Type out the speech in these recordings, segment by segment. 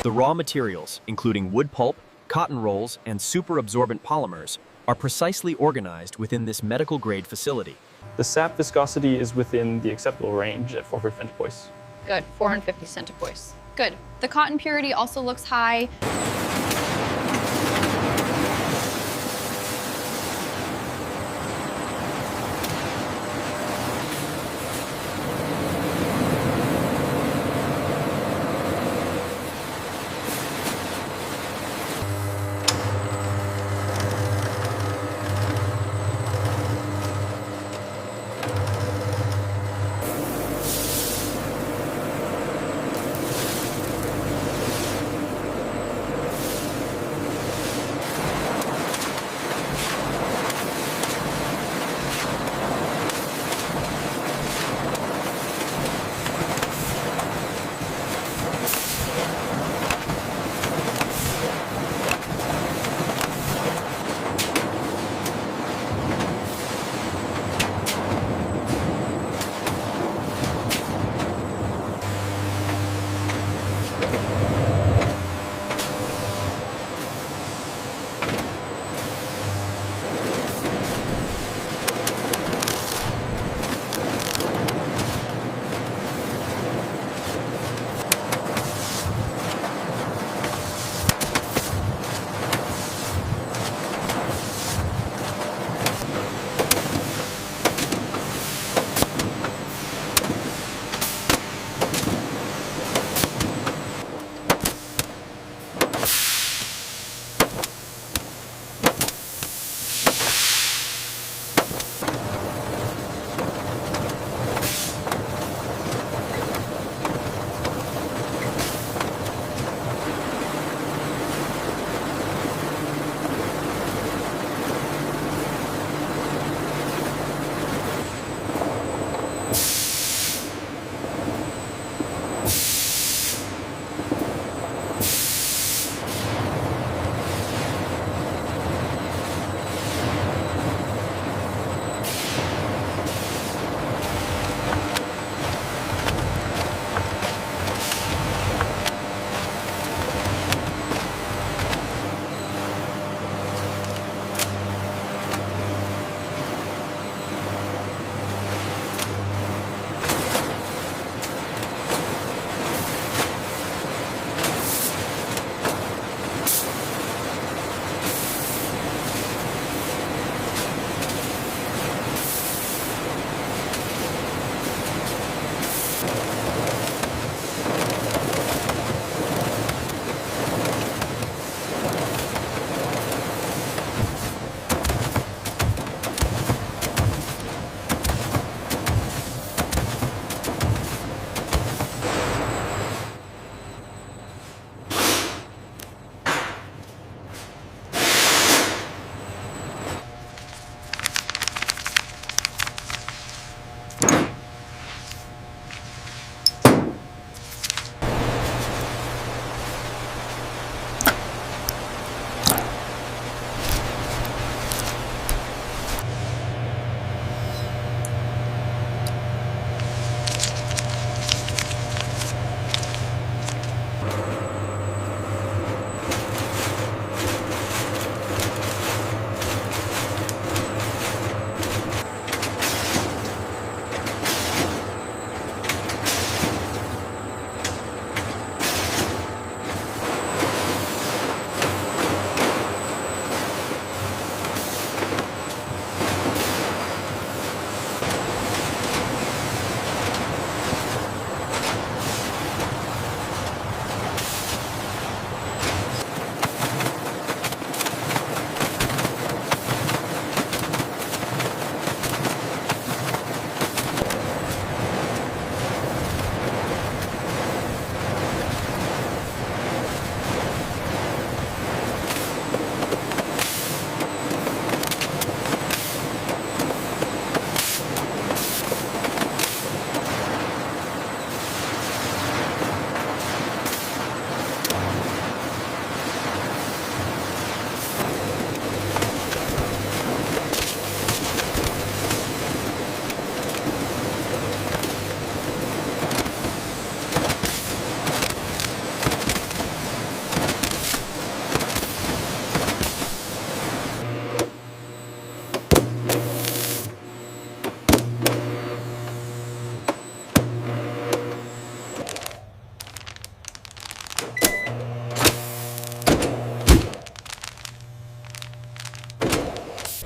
The raw materials, including wood pulp, cotton rolls, and super absorbent polymers, are precisely organized within this medical-grade facility. The sap viscosity is within the acceptable range at 450 points. Good, 450 centipoise. Good. The cotton purity also looks high.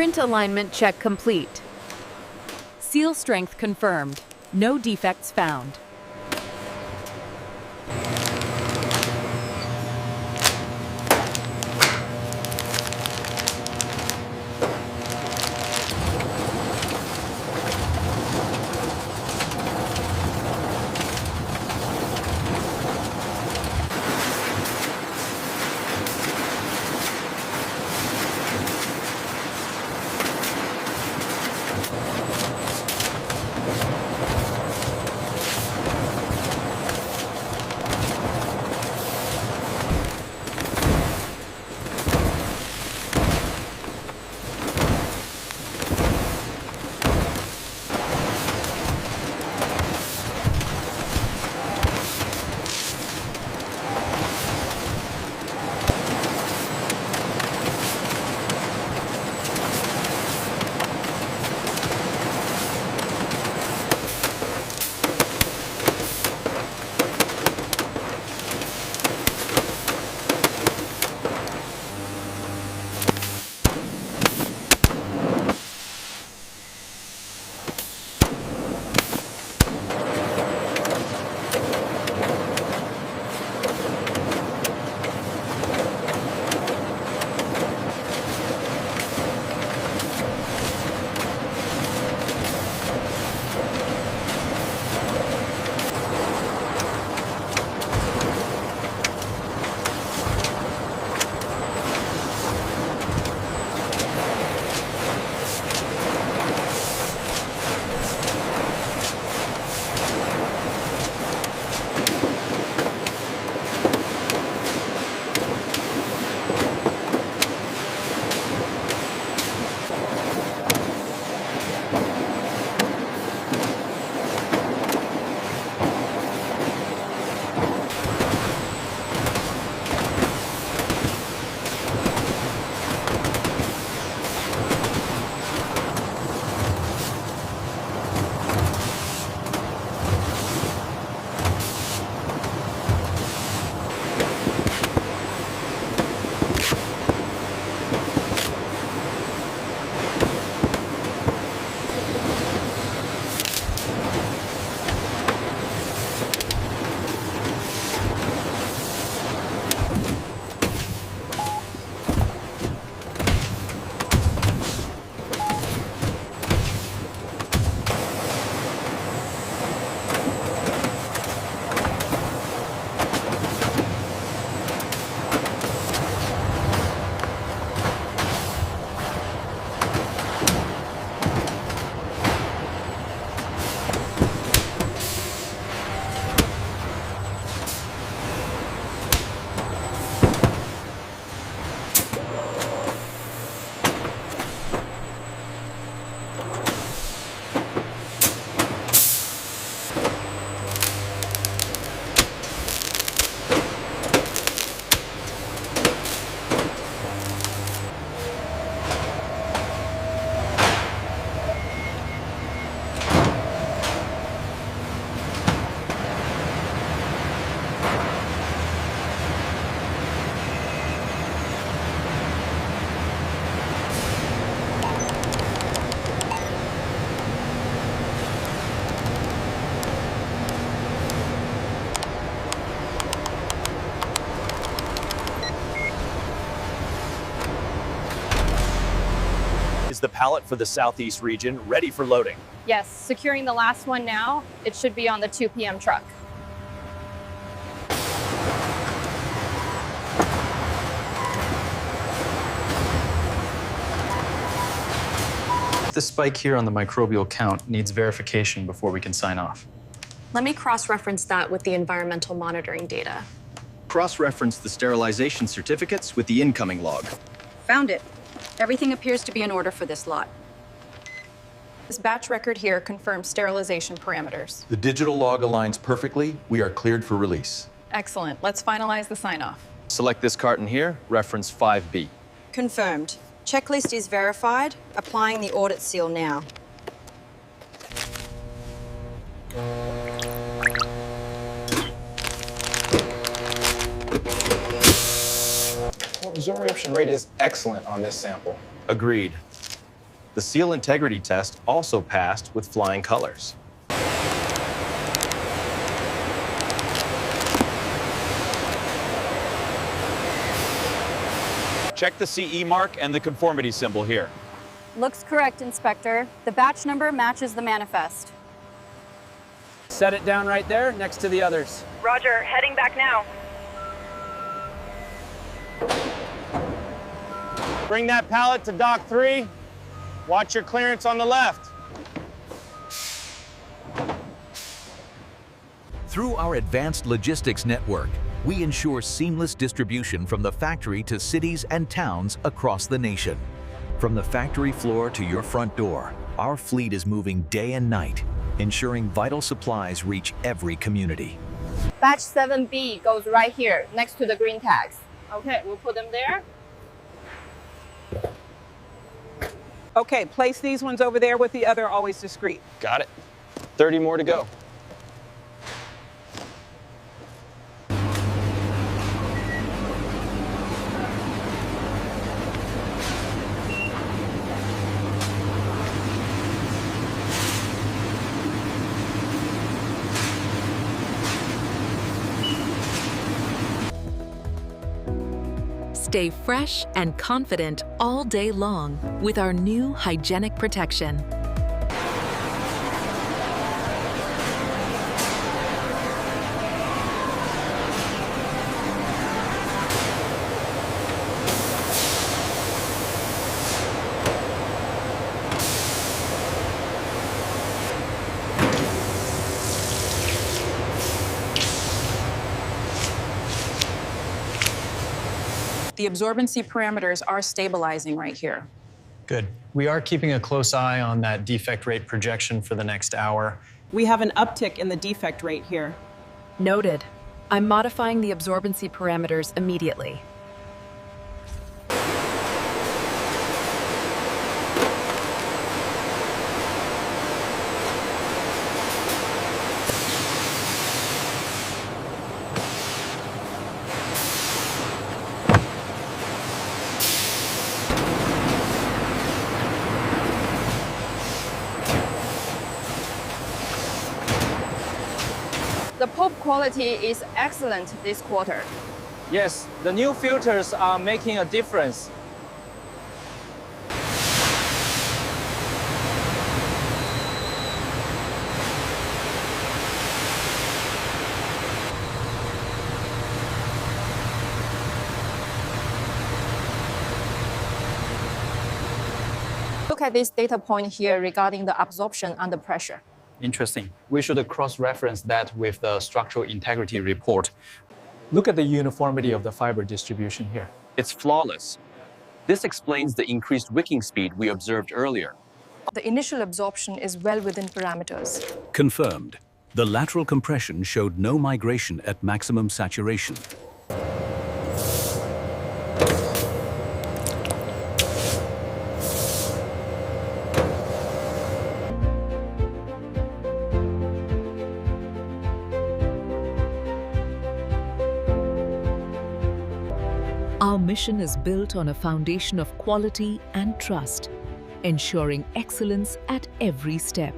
Print alignment check complete. Seal strength confirmed. No defects found. The pallet for the Southeast region ready for loading. Yes, securing the last one now. It should be on the 2 p.m. truck. This spike here on the microbial count needs verification before we can sign off. Let me cross-reference that with the environmental monitoring data. Cross-reference the sterilization certificates with the incoming log. Found it. Everything appears to be in order for this lot. This batch record here confirms sterilization parameters. The digital log aligns perfectly. We are cleared for release. Excellent. Let's finalize the sign-off. Select this carton here, reference 5B. Confirmed. Checklist is verified. Applying the audit seal now. Absorption rate is excellent on this sample. Agreed. The seal integrity test also passed with flying colors. Check the CE mark and the conformity symbol here. Looks correct, Inspector. The batch number matches the manifest. Set it down right there next to the others. Roger, heading back now. Bring that pallet to dock 3. Watch your clearance on the left. Through our advanced logistics network, we ensure seamless distribution from the factory to cities and towns across the nation. From the factory floor to your front door, our fleet is moving day and night, ensuring vital supplies reach every community. Batch 7B goes right here, next to the green tags. Okay, we'll put them there. Okay, place these ones over there with the other always discreet. Got it. 30 more to go. Stay fresh and confident all day long with our new hygienic protection. The absorbency parameters are stabilizing right here. Good. We are keeping a close eye on that defect rate projection for the next hour. We have an uptick in the defect rate here. Noted. I'm modifying the absorbency parameters immediately. The pulp quality is excellent this quarter. Yes, the new filters are making a difference. Look at this data point here regarding the absorption under pressure. Interesting. We should cross-reference that with the structural integrity report. Look at the uniformity of the fiber distribution here. It's flawless. This explains the increased wicking speed we observed earlier. The initial absorption is well within parameters. Confirmed. The lateral compression showed no migration at maximum saturation. Our mission is built on a foundation of quality and trust, ensuring excellence at every step.